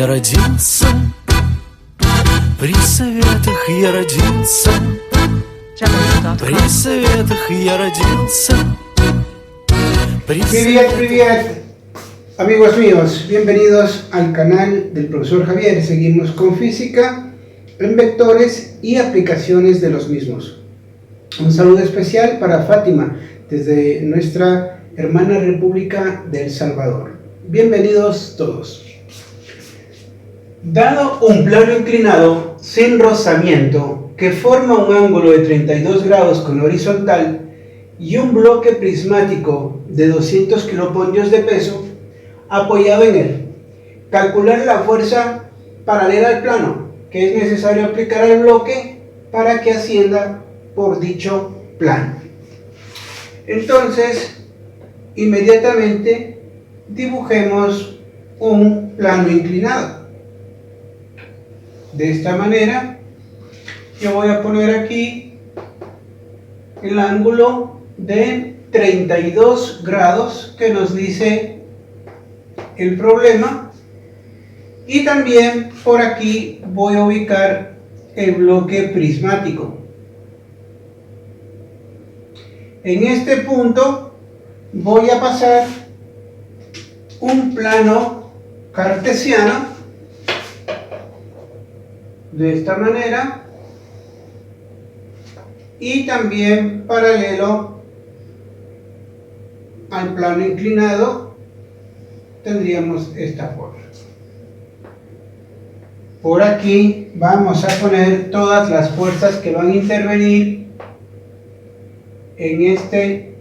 я родился, при советах я родился, при советах я родился. Привет, amigos míos, bienvenidos al canal del profesor Javier. Seguimos con física en vectores y aplicaciones de los mismos. Un saludo especial para Fátima desde nuestra hermana República de El Salvador. Bienvenidos todos. Dado un plano inclinado sin rozamiento que forma un ángulo de 32 grados con horizontal y un bloque prismático de 200 kilopollos de peso apoyado en él, calcular la fuerza paralela al plano que es necesario aplicar al bloque para que ascienda por dicho plano. Entonces, inmediatamente dibujemos un plano inclinado. De esta manera, yo voy a poner aquí el ángulo de 32 grados que nos dice el problema, y también por aquí voy a ubicar el bloque prismático. En este punto voy a pasar un plano cartesiano de esta manera y también paralelo al plano inclinado tendríamos esta forma. Por aquí vamos a poner todas las fuerzas que van a intervenir en este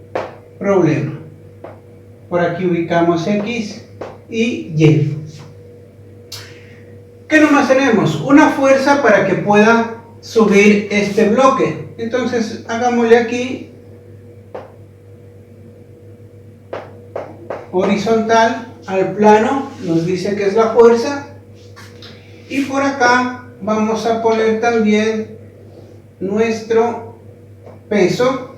problema. Por aquí ubicamos X y Y. ¿Qué nomás tenemos? Una fuerza para que pueda subir este bloque. Entonces hagámosle aquí horizontal al plano, nos dice que es la fuerza, y por acá vamos a poner también nuestro peso,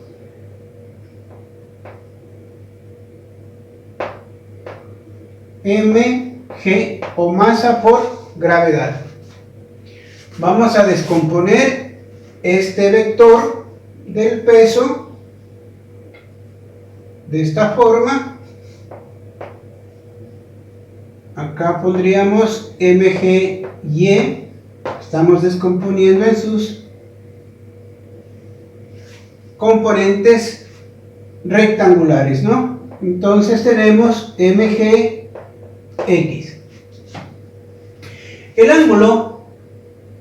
mg o masa por gravedad. Vamos a descomponer este vector del peso de esta forma. Acá pondríamos mgy, estamos descomponiendo en sus componentes rectangulares, ¿no? Entonces tenemos mgx. El ángulo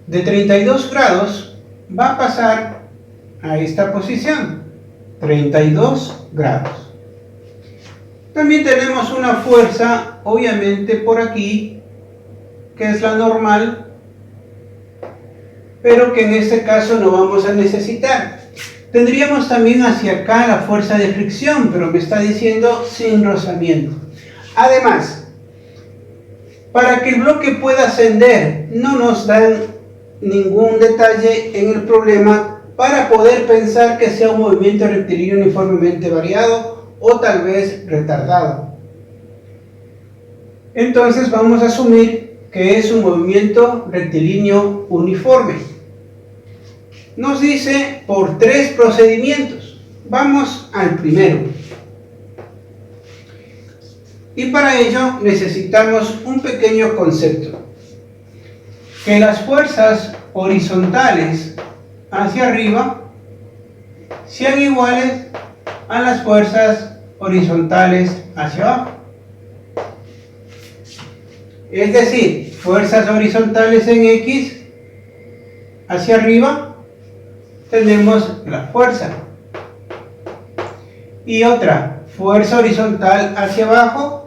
de 32 grados va a pasar a esta posición, 32 grados. También tenemos una fuerza, obviamente por aquí, que es la normal, pero que en este caso no vamos a necesitar. Tendríamos también hacia acá la fuerza de fricción, pero me está diciendo sin rozamiento. Además, para que el bloque pueda ascender, no nos dan ningún detalle en el problema para poder pensar que sea un movimiento rectilíneo uniformemente variado o tal vez retardado. Entonces vamos a asumir que es un movimiento rectilíneo uniforme. Nos dice por 3 procedimientos. Vamos al primero. Y para ello necesitamos un pequeño concepto. Que las fuerzas horizontales hacia arriba sean iguales a las fuerzas horizontales hacia abajo. Es decir, fuerzas horizontales en X hacia arriba tenemos la fuerza. Y otra fuerza horizontal hacia abajo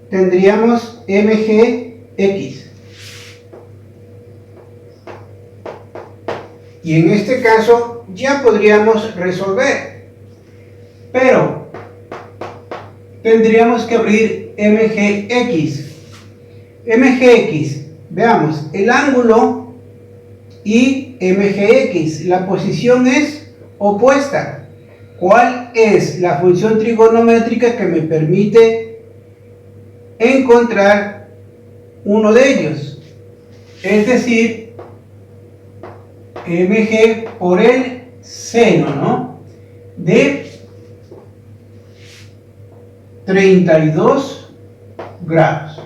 tendríamos mgx. Y en este caso ya podríamos resolver, pero tendríamos que abrir mgx. mgx, veamos, el ángulo y mgx, la posición es opuesta. ¿Cuál es la función trigonométrica que me permite encontrar uno de ellos? es decir, mg por el seno, ¿no?, de 32 grados.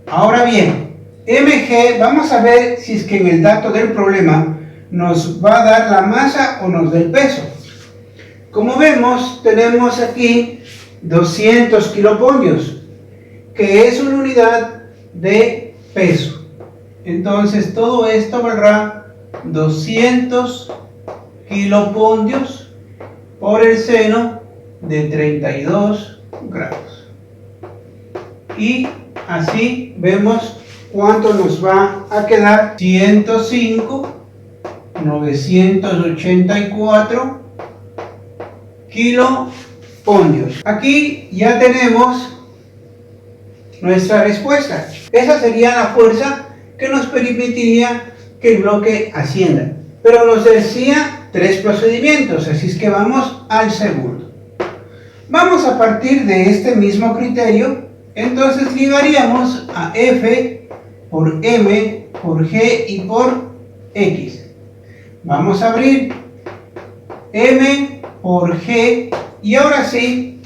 Ahora bien, mg, vamos a ver si es que en el dato del problema nos va a dar la masa o nos da el peso. Como vemos, tenemos aquí 200 kilopollios, que es una unidad de peso. Entonces todo esto valdrá 200 kilopollios por el seno de 32 grados. Y así vemos cuánto nos va a quedar: 105,984 kilopollios. Aquí ya tenemos nuestra respuesta. Esa sería la fuerza que nos permitiría que el bloque ascienda. Pero nos decía 3 procedimientos, así es que vamos al segundo. Vamos a partir de este mismo criterio. Entonces ligaríamos a F por M por G y por X. Vamos a abrir M por G y ahora sí,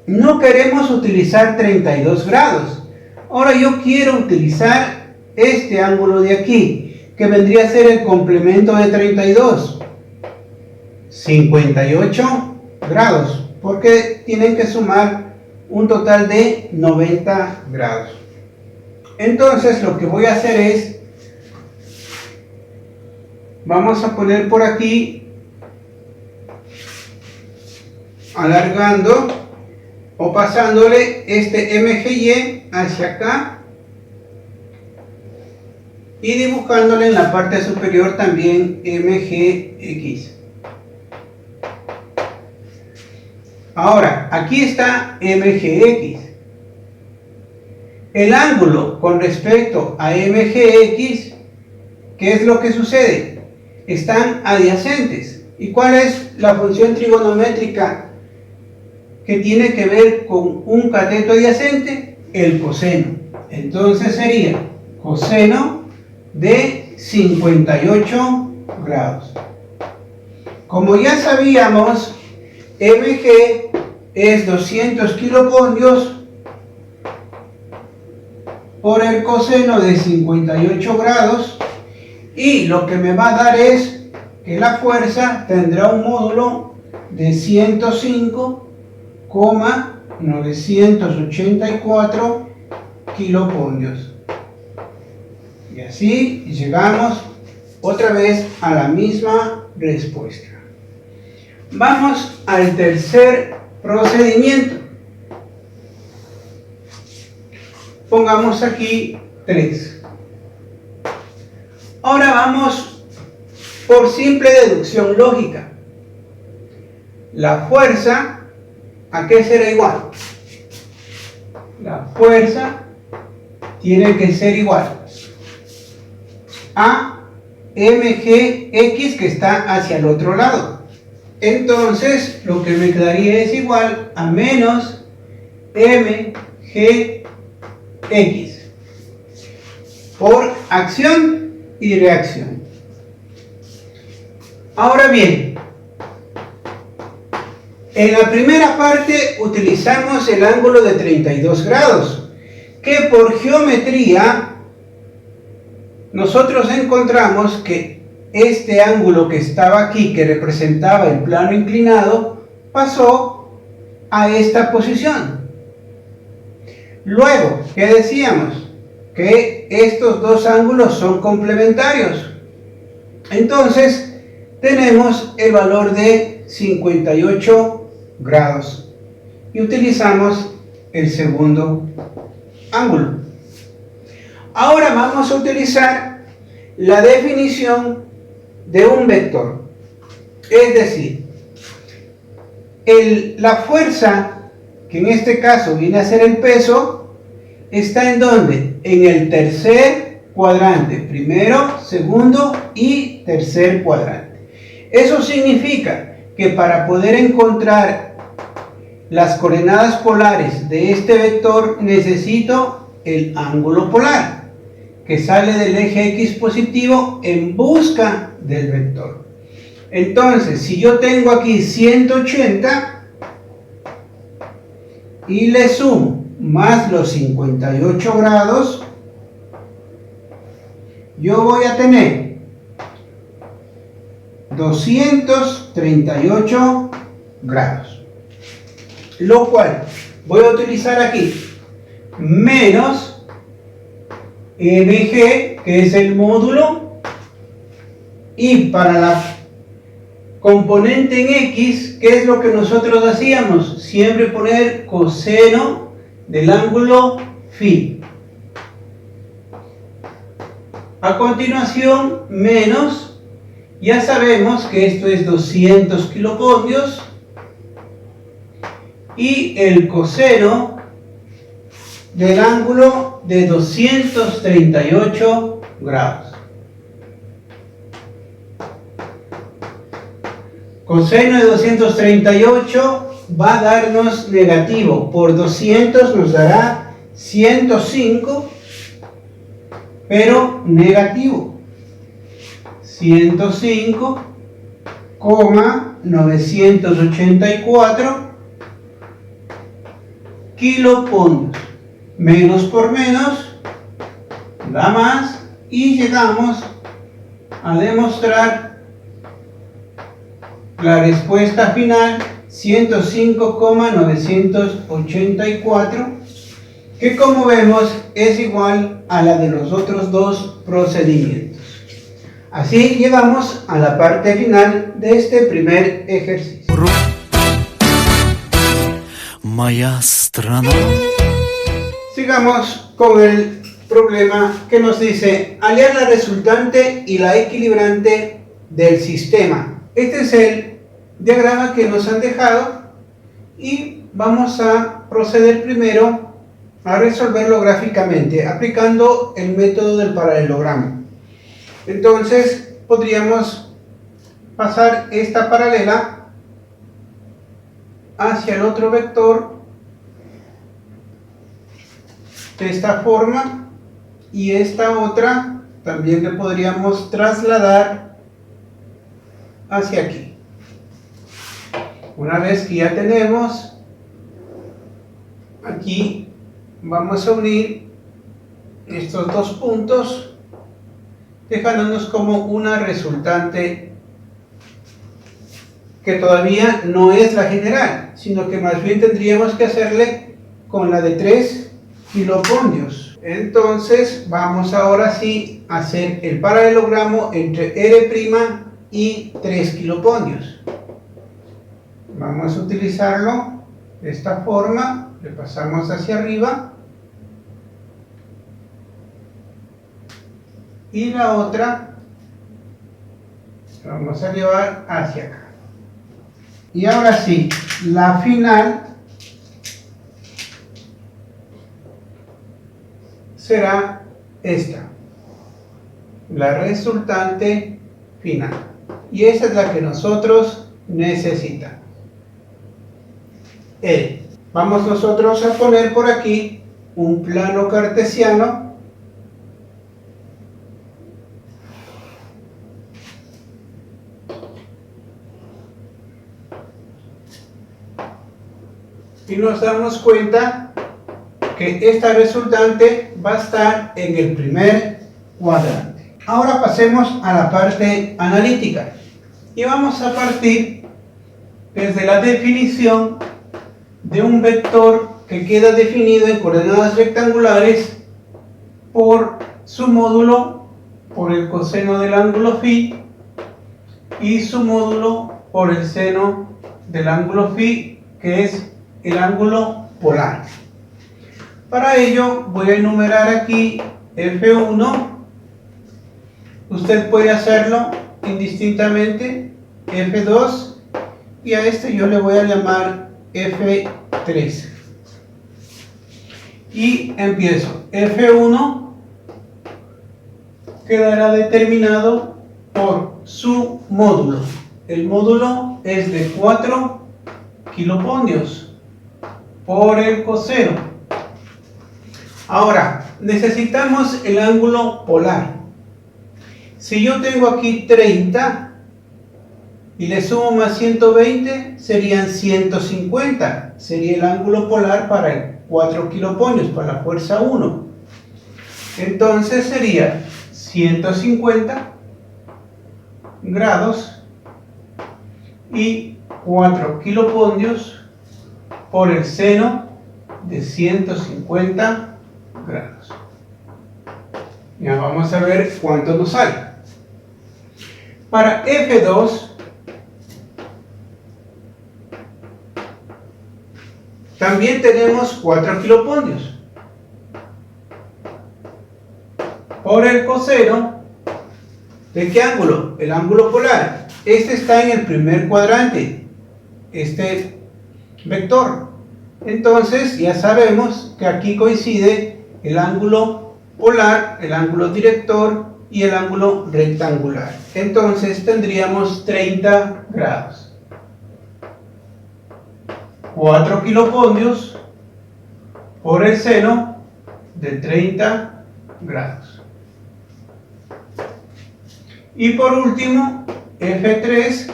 no queremos utilizar 32 grados. Ahora yo quiero utilizar este ángulo de aquí, que vendría a ser el complemento de 32, 58 grados, porque tienen que sumar un total de 90 grados. Entonces lo que voy a hacer es, vamos a poner por aquí, alargando o pasándole este MGY hacia acá y dibujándole en la parte superior también MGX. Ahora, aquí está MGX. El ángulo con respecto a MGX, ¿qué es lo que sucede? Están adyacentes. ¿Y cuál es la función trigonométrica que tiene que ver con un cateto adyacente? El coseno. Entonces sería coseno de 58 grados. Como ya sabíamos, mg es 200 kilopollios por el coseno de 58 grados, y lo que me va a dar es que la fuerza tendrá un módulo de 105,984 kilopollios. Y así llegamos otra vez a la misma respuesta. Vamos al tercer procedimiento. Pongamos aquí 3. Ahora vamos por simple deducción lógica. La fuerza, ¿a qué será igual? La fuerza tiene que ser igual a mgx, que está hacia el otro lado. Entonces lo que me quedaría es igual a menos mgx por acción y reacción. Ahora bien, en la primera parte utilizamos el ángulo de 32 grados, que por geometría nosotros encontramos que este ángulo que estaba aquí, que representaba el plano inclinado, pasó a esta posición. Luego, ¿qué decíamos? Que estos dos ángulos son complementarios. Entonces, tenemos el valor de 58 grados y utilizamos el segundo ángulo. Ahora vamos a utilizar la definición de un vector. Es decir, la fuerza, que en este caso viene a ser el peso, está ¿en dónde? En el tercer cuadrante. Primero, segundo y tercer cuadrante. Eso significa que para poder encontrar las coordenadas polares de este vector necesito el ángulo polar, que sale del eje X positivo en busca del vector. Entonces, si yo tengo aquí 180 y le sumo más los 58 grados, yo voy a tener 238 grados. Lo cual voy a utilizar aquí menos mg, que es el módulo, y para la componente en x, ¿qué es lo que nosotros hacíamos? Siempre poner coseno del ángulo phi. A continuación, menos, ya sabemos que esto es 200 kilopolvios, y el coseno del ángulo de 238 grados. Coseno de 238 va a darnos negativo. Por 200 nos dará 105, pero negativo. 105,984 kilopolvios. Menos por menos da más, y llegamos a demostrar la respuesta final 105,984, que como vemos es igual a la de los otros dos procedimientos. Así llegamos a la parte final de este primer ejercicio. Моя страна. Sigamos con el problema que nos dice hallar la resultante y la equilibrante del sistema. Este es el diagrama que nos han dejado y vamos a proceder primero a resolverlo gráficamente aplicando el método del paralelogramo. Entonces podríamos pasar esta paralela hacia el otro vector de esta forma, y esta otra también le podríamos trasladar hacia aquí. Una vez que ya tenemos aquí, vamos a unir estos dos puntos dejándonos como una resultante que todavía no es la general, sino que más bien tendríamos que hacerle con la de 3 kilopolvios. Entonces vamos ahora sí a hacer el paralelogramo entre R' y 3 kilopolvios. Vamos a utilizarlo de esta forma, le pasamos hacia arriba y la otra vamos a llevar hacia acá. Y ahora sí, la final será esta, la resultante final, y esa es la que nosotros necesitamos. Vamos nosotros a poner por aquí un plano cartesiano y nos damos cuenta que esta resultante va a estar en el primer cuadrante. Ahora pasemos a la parte analítica y vamos a partir desde la definición de un vector que queda definido en coordenadas rectangulares por su módulo por el coseno del ángulo phi y su módulo por el seno del ángulo phi, que es el ángulo polar. Para ello voy a enumerar aquí F1, usted puede hacerlo indistintamente, F2, y a este yo le voy a llamar F3. Y empiezo. F1 quedará determinado por su módulo. El módulo es de 4 kilopolvios por el coseno. Ahora, necesitamos el ángulo polar. Si yo tengo aquí 30 y le sumo más 120, serían 150. Sería el ángulo polar para el 4 kiloponios, para la fuerza 1. Entonces sería 150 grados y 4 kiloponios por el seno de 150 grados. Ya vamos a ver cuánto nos sale. Para F2 también tenemos 4 kiloponios. Por el coseno, ¿de qué ángulo? El ángulo polar. Este está en el primer cuadrante, este vector. Entonces ya sabemos que aquí coincide el ángulo polar, el ángulo director y el ángulo rectangular. Entonces tendríamos 30 grados. 4 kiloponios por el seno de 30 grados. Y por último, F3,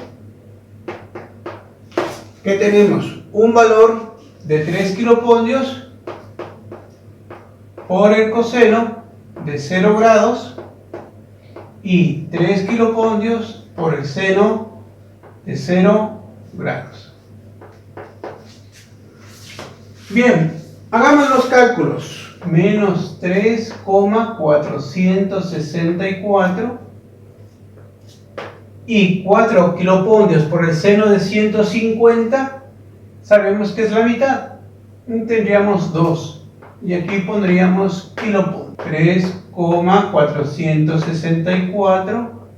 que tenemos un valor de 3 kiloponios por el coseno de 0 grados y 3 kiloponios por el seno de 0 grados. Bien, hagamos los cálculos. Menos 3,464 y 4 kiloponios por el seno de 150, sabemos que es la mitad. Tendríamos 2 y aquí pondríamos kiloponios. 3,464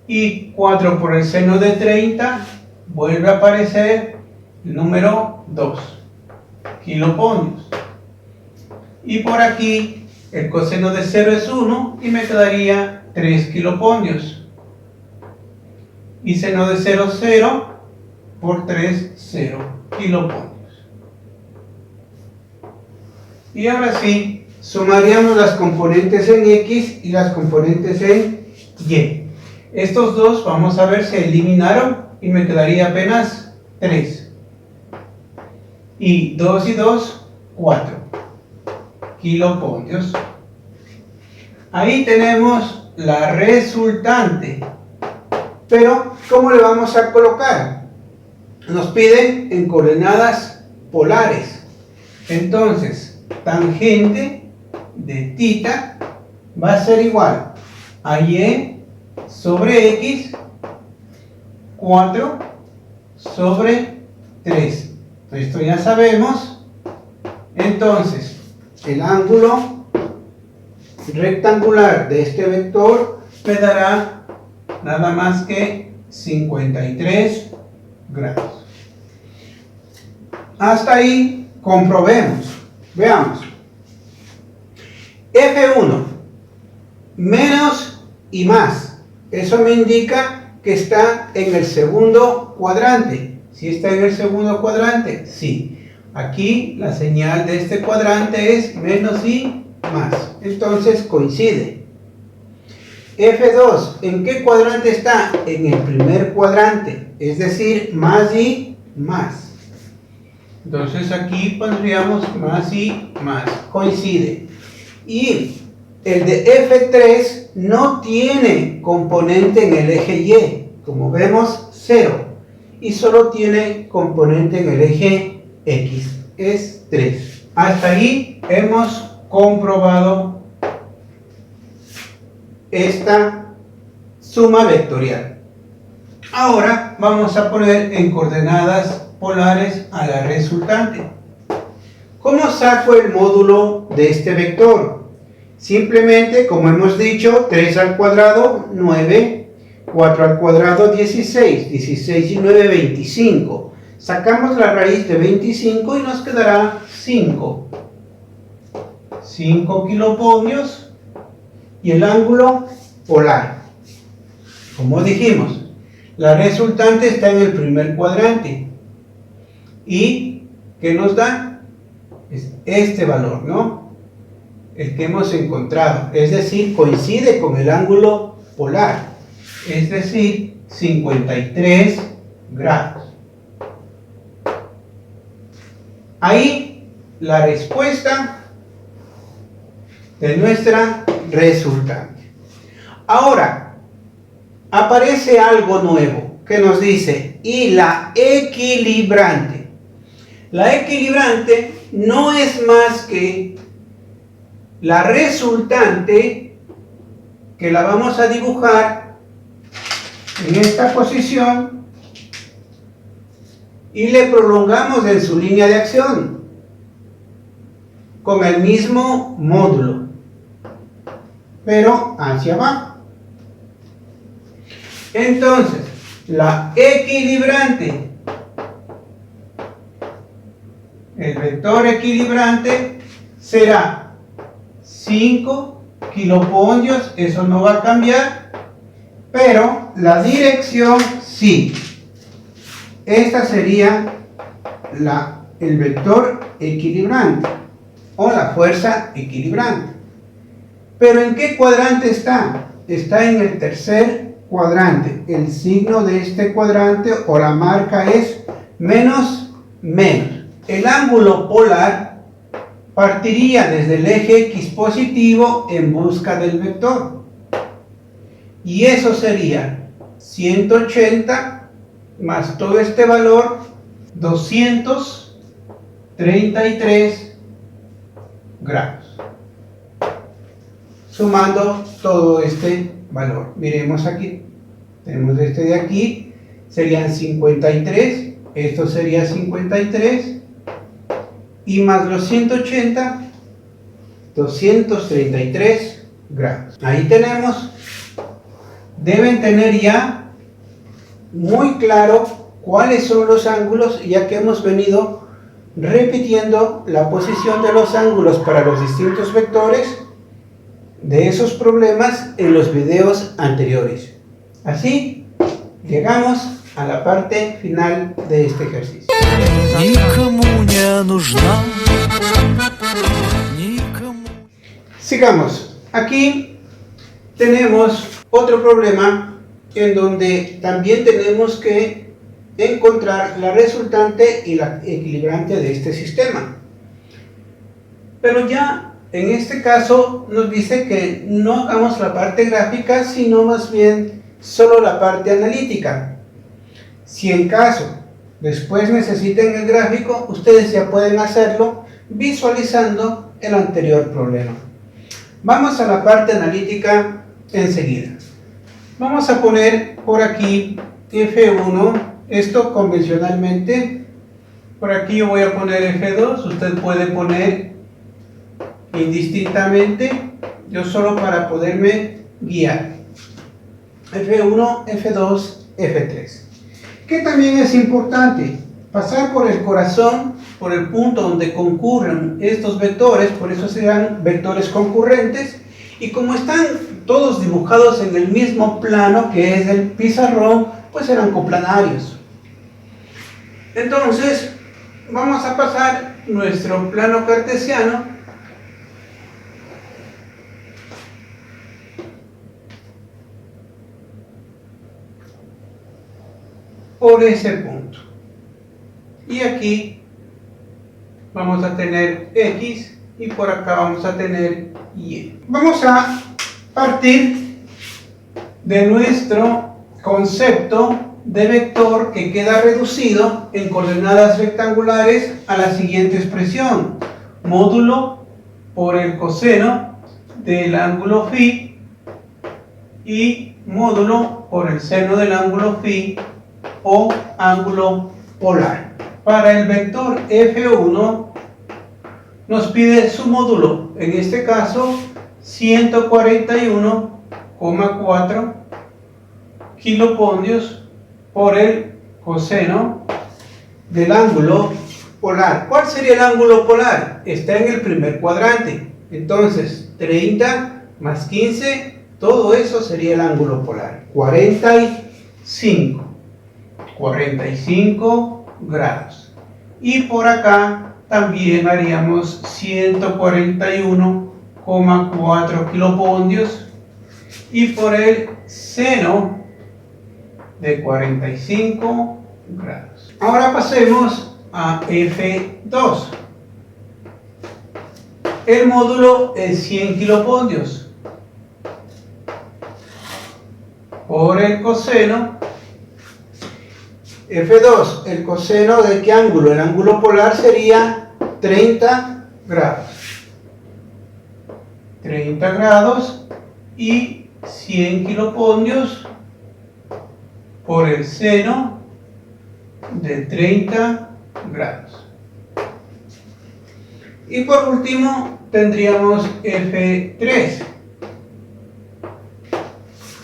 y 4 por el seno de 30, vuelve a aparecer el número 2, kiloponios. Y por aquí el coseno de 0 es 1 y me quedaría 3 kiloponios. Y seno de 0, 0 por 3, 0 kiloponios. Y ahora sí, sumaríamos las componentes en X y las componentes en Y. Estos dos, vamos a ver, se eliminaron y me quedaría apenas 3. Y 2 y 2, 4 kiloponios. Ahí tenemos la resultante. Pero, ¿cómo le vamos a colocar? Nos piden en coordenadas polares. Entonces, tangente de θ va a ser igual a Y sobre X 4 sobre 3. Esto ya sabemos. Entonces, el ángulo rectangular de este vector me dará nada más que 53 grados. Hasta ahí comprobemos. Veamos. F1 menos y más. Eso me indica que está en el segundo cuadrante. ¿Sí está en el segundo cuadrante? Sí. Aquí la señal de este cuadrante es menos y más. Entonces coincide. F2, ¿en qué cuadrante está? En el primer cuadrante, es decir, más y más. Entonces aquí pondríamos más y más, coincide. Y el de F3 no tiene componente en el eje Y, como vemos, 0. Y solo tiene componente en el eje X, es 3. Hasta ahí hemos comprobado esta suma vectorial. Ahora vamos a poner en coordenadas polares a la resultante. ¿Cómo saco el módulo de este vector? Simplemente, como hemos dicho, 3 al cuadrado, 9, 4 al cuadrado, 16, 16 y 9, 25. Sacamos la raíz de 25 y nos quedará 5. 5 kiloponios. Y el ángulo polar. Como dijimos, la resultante está en el primer cuadrante. ¿Y qué nos da? Es este valor, ¿no? el que hemos encontrado, es decir, coincide con el ángulo polar, es decir, 53 grados. Ahí la respuesta de nuestra resultante. Ahora, aparece algo nuevo que nos dice, y la equilibrante. La equilibrante no es más que la resultante que la vamos a dibujar en esta posición y le prolongamos en su línea de acción con el mismo módulo, pero hacia abajo. Entonces, la equilibrante, el vector equilibrante será 5 kilopontios, eso no va a cambiar, pero la dirección sí. Esta sería el vector equilibrante o la fuerza equilibrante. ¿Pero en qué cuadrante está? Está en el tercer cuadrante. El signo de este cuadrante o la marca es menos. El ángulo polar partiría desde el eje X positivo en busca del vector. Y eso sería 180 más todo este valor, 233 grados. Sumando todo este valor. Miremos aquí. Tenemos este de aquí. Serían 53. Esto sería 53. Y más los 180, 233 grados. Ahí tenemos. Deben tener ya muy claro cuáles son los ángulos, ya que hemos venido repitiendo la posición de los ángulos para los distintos vectores de esos problemas en los videos anteriores. Así llegamos a la parte final de este ejercicio. Никому не нужна, никому. Sigamos. Aquí tenemos otro problema en donde también tenemos que encontrar la resultante y la equilibrante de este sistema. Pero ya en este caso nos dice que no hagamos la parte gráfica, sino más bien solo la parte analítica. Si en caso después necesiten el gráfico, ustedes ya pueden hacerlo visualizando el anterior problema. Vamos a la parte analítica enseguida. Vamos a poner por aquí F1, esto convencionalmente. Por aquí yo voy a poner F2, usted puede poner indistintamente, yo solo para poderme guiar. F1, F2, F3. Que también es importante pasar por el corazón, por el punto donde concurren estos vectores, por eso serán vectores concurrentes, y como están todos dibujados en el mismo plano que es el pizarrón, pues serán coplanarios. Entonces, vamos a pasar nuestro plano cartesiano por ese punto. Y aquí vamos a tener X y por acá vamos a tener Y. Vamos a partir de nuestro concepto de vector que queda reducido en coordenadas rectangulares a la siguiente expresión: módulo por el coseno del ángulo φ y módulo por el seno del ángulo φ o ángulo polar. Para el vector F1 nos pide su módulo, en este caso 141,4 kilopondrios por el coseno del ángulo polar. ¿Cuál sería el ángulo polar? Está en el primer cuadrante. Entonces 30 más 15, todo eso sería el ángulo polar. 45 grados. Y por acá también haríamos 141,4 4 kilopondrios y por el seno de 45 grados. Ahora pasemos a F2. El módulo es 100 kilopondrios por el coseno. F2, el coseno de qué ángulo? El ángulo polar sería 30 grados. 30 grados y 100 kilopondrios por el seno de 30 grados. Y por último tendríamos F3.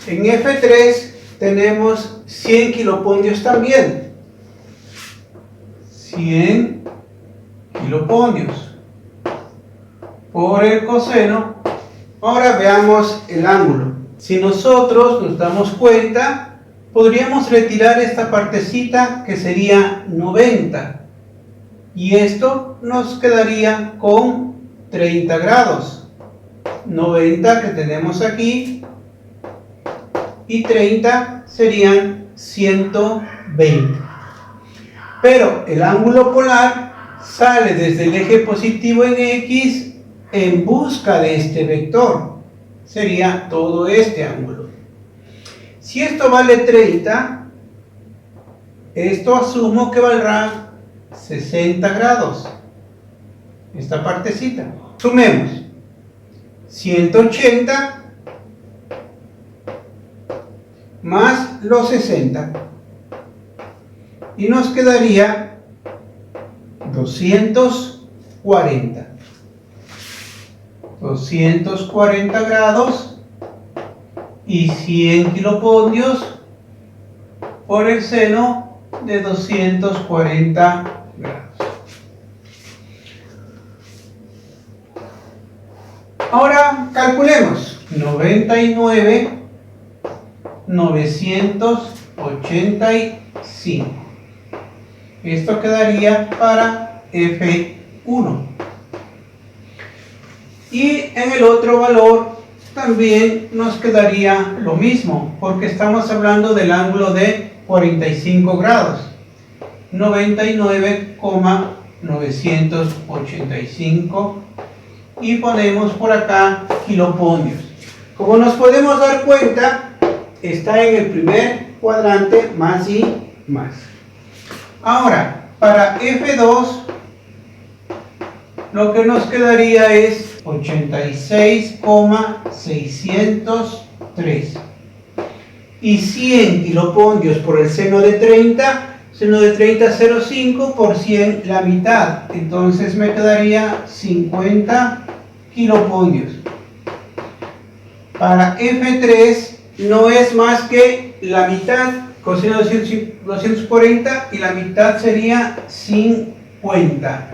En F3 tenemos 100 kilopondrios también. 100 kilopondrios por el coseno. Ahora veamos el ángulo. Si nosotros nos damos cuenta, podríamos retirar esta partecita que sería 90. Y esto nos quedaría con 30 grados. 90 que tenemos aquí y 30 serían 120. Pero el ángulo polar sale desde el eje positivo en X en busca de este vector. Sería todo este ángulo. Si esto vale 30, esto asumo que valdrá 60 grados. Esta partecita. Sumemos 180 más los 60 y nos quedaría 240 grados y 100 kilopondrios por el seno de 240 grados. Ahora calculemos 99,985. Esto quedaría para F1. Y en el otro valor también nos quedaría lo mismo, porque estamos hablando del ángulo de 45 grados. 99,985 y ponemos por acá kilopondrios. Como nos podemos dar cuenta, está en el primer cuadrante más y más. Ahora, para F2, lo que nos quedaría es 86,603 y 100 kilopondrios por el seno de 30. Seno de 30, 0,5 por 100, la mitad. Entonces me quedaría 50 kilopondrios. Para F3 no es más que la mitad, coseno de 240 y la mitad sería 50.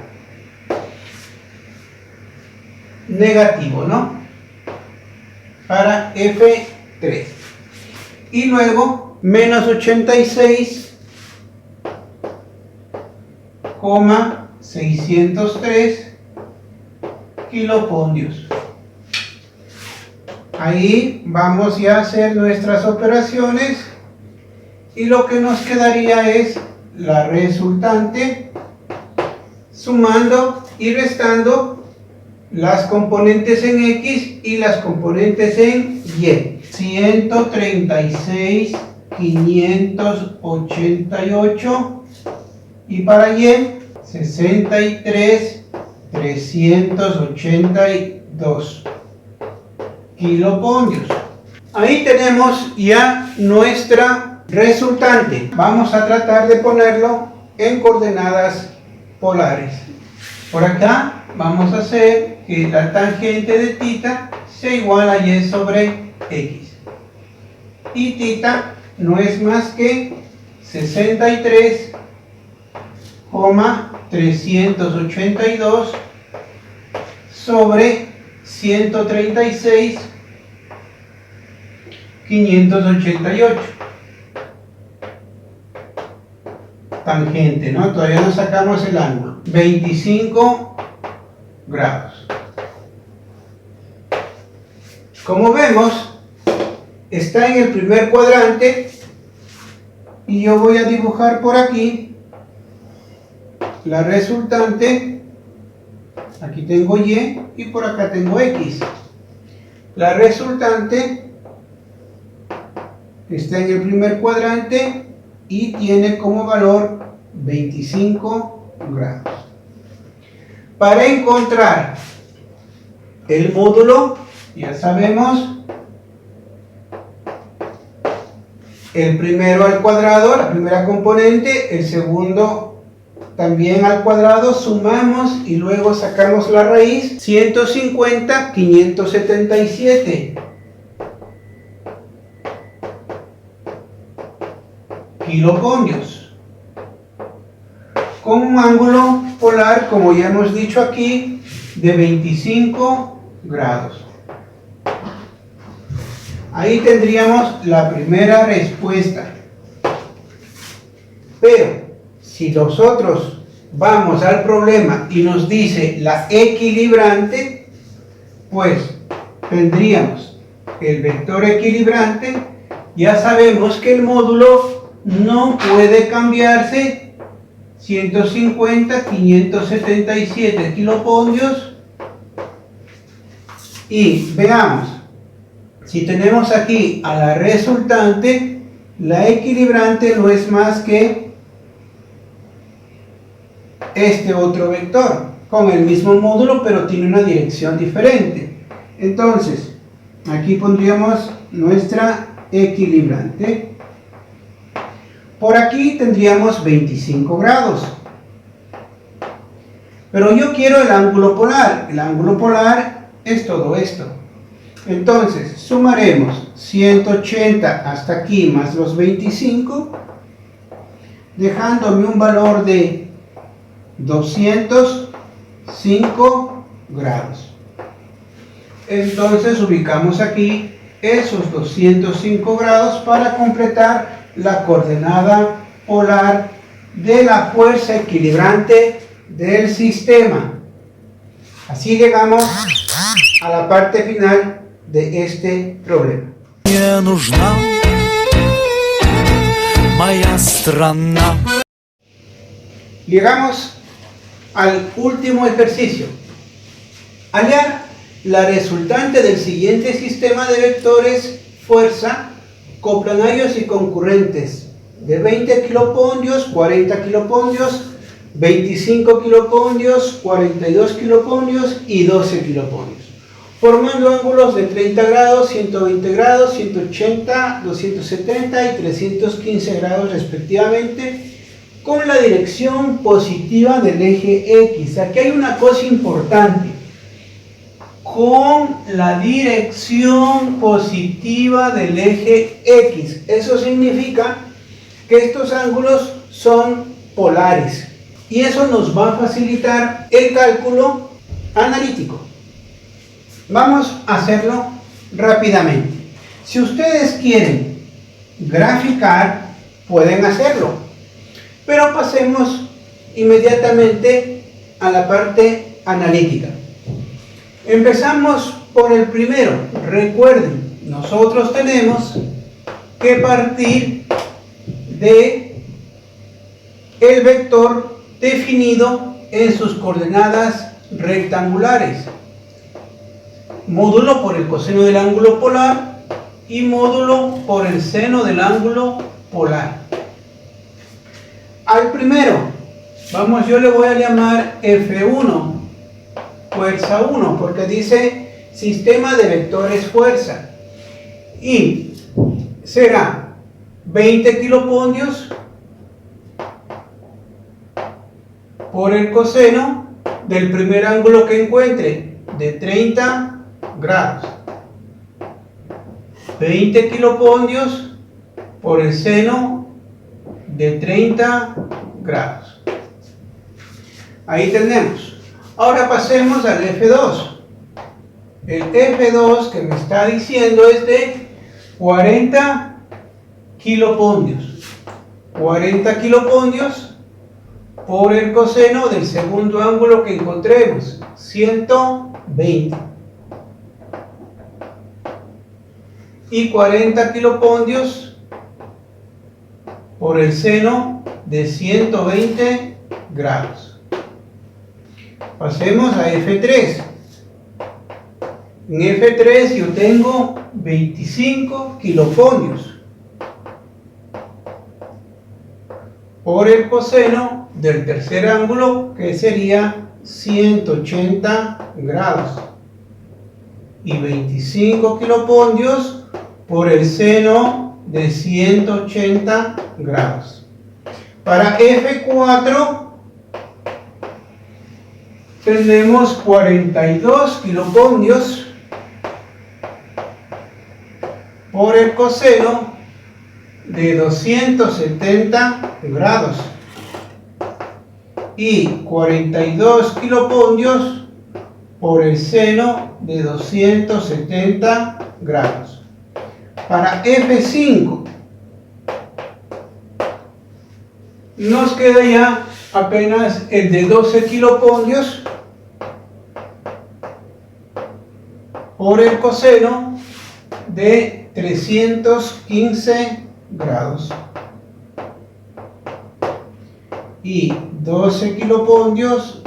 Negativo, ¿no? Para F3. Y luego menos 86,603 kilopondrios. Ahí vamos ya a hacer nuestras operaciones y lo que nos quedaría es la resultante sumando y restando las componentes en X y las componentes en Y. 136,588 y para Y 63,382 kilopondrios. Ahí tenemos ya nuestra resultante. Vamos a tratar de ponerlo en coordenadas polares. Por acá vamos a hacer que la tangente de θ sea igual a y sobre x. Y θ no es más que 63,382 sobre 136,588. Tangente, ¿no? Todavía no sacamos el ángulo. 25 grados. Como vemos, está en el primer cuadrante y yo voy a dibujar por aquí la resultante. Aquí tengo Y y por acá tengo X. La resultante está en el primer cuadrante y tiene como valor 25 grados. Para encontrar el módulo, ya sabemos, el primero al cuadrado, la primera componente, el segundo también al cuadrado, sumamos y luego sacamos la raíz. 150, 577 kilopolvios, con un ángulo polar, como ya hemos dicho aquí, de 25 grados. Ahí tendríamos la primera respuesta. Pero si nosotros vamos al problema y nos dice la equilibrante, pues tendríamos el vector equilibrante. Ya sabemos que el módulo no puede cambiarse. 150, 577 kilopolvios. Y veamos, si tenemos aquí a la resultante, la equilibrante no es más que este otro vector, con el mismo módulo, pero tiene una dirección diferente. Entonces, aquí pondríamos nuestra equilibrante. Por aquí tendríamos 25 grados. Pero yo quiero el ángulo polar. El ángulo polar es todo esto. Entonces, sumaremos 180 hasta aquí más los 25, dejándome un valor de 205 grados. Entonces, ubicamos aquí esos 205 grados para completar la coordenada polar de la fuerza equilibrante del sistema. Así llegamos a la parte final de este problema. Мне нужна моя страна. Llegamos al último ejercicio. Hallar la resultante del siguiente sistema de vectores fuerza coplanarios y concurrentes de 20 kilopolvios, 40 kilopolvios, 25 kilopolvios, 42 kilopolvios y 12 kilopolvios, formando ángulos de 30 grados, 120 grados, 180, 270 y 315 grados respectivamente, con la dirección positiva del eje X. Aquí hay una cosa importante. Con la dirección positiva del eje X. Eso significa que estos ángulos son polares. Y eso nos va a facilitar el cálculo analítico. Vamos a hacerlo rápidamente. Si ustedes quieren graficar, pueden hacerlo. Pero pasemos inmediatamente a la parte analítica. Empezamos por el primero. Recuerden, nosotros tenemos que partir de el vector definido en sus coordenadas rectangulares. Módulo por el coseno del ángulo polar y módulo por el seno del ángulo polar. Al primero, yo le voy a llamar F1, fuerza 1, porque dice sistema de vectores fuerza. Y será 20 kilopolvios por el coseno del primer ángulo que encuentre, de 30 grados. 20 kilopolvios por el seno de 30 grados. Ahí tenemos. Ahora pasemos al F2. El F2 que me está diciendo es de 40 kilopolvios. 40 kilopolvios por el coseno del segundo ángulo que encontremos, 120. y 40 kilopondios por el seno de 120 grados. Pasemos a F3. En F3 yo tengo 25 kilopondios por el coseno del tercer ángulo, que sería 180 grados, y 25 kilopondios por el seno de 180 grados. Para F4 tenemos 42 kilopondios por el coseno de 270 grados y 42 kilopondios por el seno de 270 grados. Para F5 nos queda ya apenas el de 12 kilopondios por el coseno de 315 grados y 12 kilopondios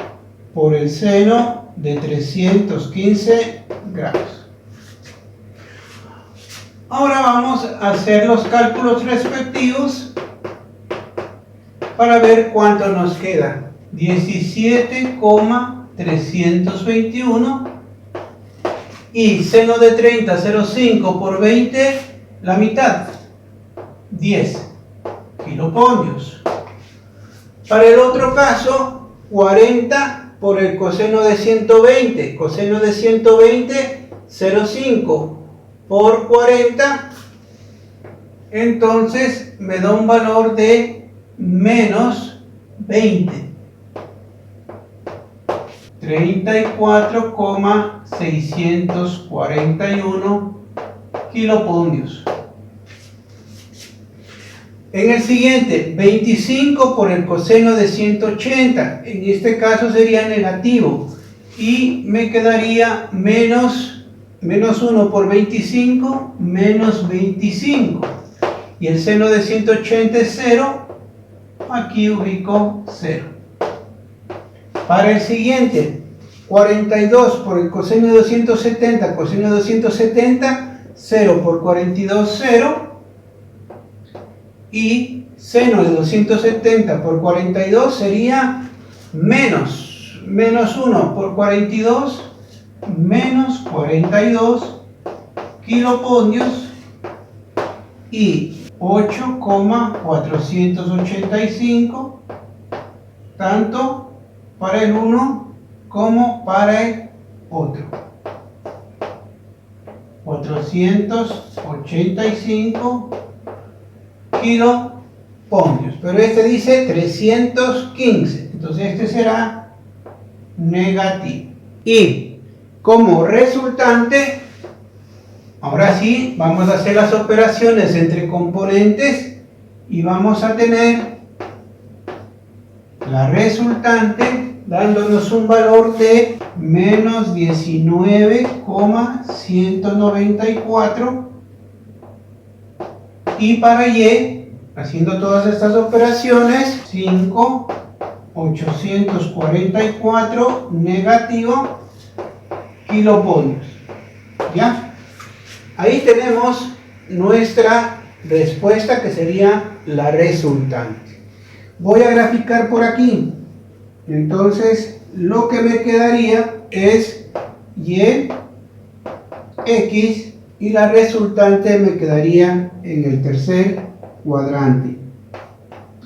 por el seno de 315 grados. Ahora vamos a hacer los cálculos respectivos para ver cuánto nos queda. 17,321 y seno de 30, 0,5 por 20, la mitad, 10 kilopondios. Para el otro caso, 40 por el coseno de 120, coseno de 120, 0,5 por 40, entonces me da un valor de menos 20. 34,641 kilopondios. En el siguiente, 25 por el coseno de 180, en este caso sería negativo y me quedaría menos 1 por 25, menos 25. Y el seno de 180 es 0, aquí ubico 0. Para el siguiente, 42 por el coseno de 270, coseno de 270, 0 por 42, 0. Y seno de 270 por 42 sería menos 1 por 42, menos 42 kilopondios y 8,485, tanto para el uno como para el otro. 485 kilopondios, pero este dice 315, entonces este será negativo. Y como resultante, ahora sí vamos a hacer las operaciones entre componentes y vamos a tener la resultante dándonos un valor de menos 19,194, y para Y, haciendo todas estas operaciones, 5,844 negativo kilopondios. ¿Ya? Ahí tenemos nuestra respuesta, que sería la resultante. Voy a graficar por aquí. Entonces, lo que me quedaría es Y, X, y la resultante me quedaría en el tercer cuadrante.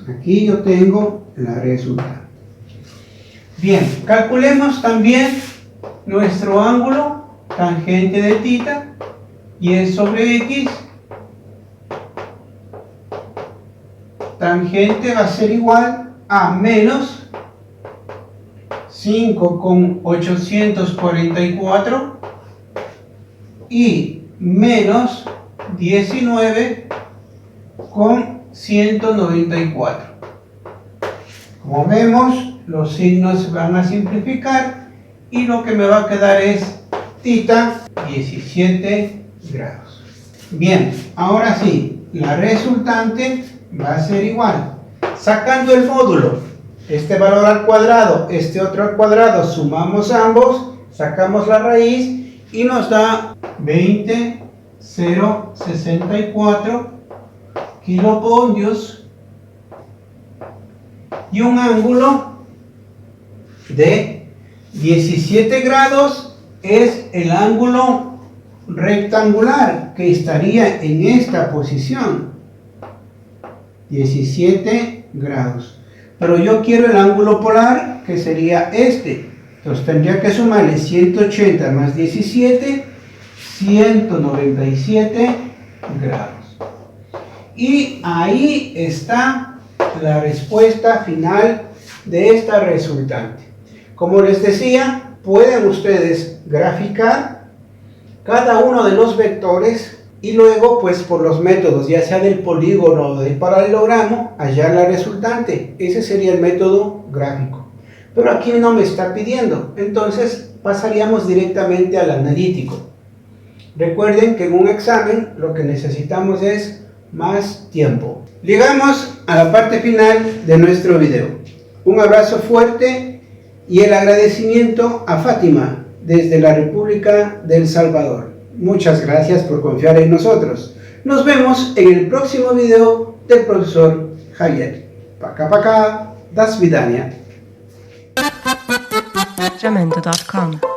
Aquí yo tengo la resultante. Bien, calculemos también nuestro ángulo tangente de θ, y sobre X. Tangente va a ser igual a menos 5,844 y menos 19,194. Como vemos, los signos van a simplificar y lo que me va a quedar es θ 17 grados. Bien, ahora sí, la resultante va a ser igual. Sacando el módulo, este valor al cuadrado, este otro al cuadrado, sumamos ambos, sacamos la raíz y nos da 20,064 kilovoltios y un ángulo de 17 grados es el ángulo rectangular que estaría en esta posición. 17 grados. Pero yo quiero el ángulo polar, que sería este. Entonces tendría que sumarle 180 más 17, 197 grados. Y ahí está la respuesta final de esta resultante. Como les decía, pueden ustedes graficar cada uno de los vectores y luego, pues por los métodos, ya sea del polígono o del paralelogramo, hallar la resultante. Ese sería el método gráfico. Pero aquí no me está pidiendo, entonces pasaríamos directamente al analítico. Recuerden que en un examen lo que necesitamos es más tiempo. Llegamos a la parte final de nuestro video. Un abrazo fuerte y el agradecimiento a Fátima desde la República del Salvador. Muchas gracias por confiar en nosotros. Nos vemos en el próximo video del profesor Javier. Пока-пока. До свидания. Jamendo.com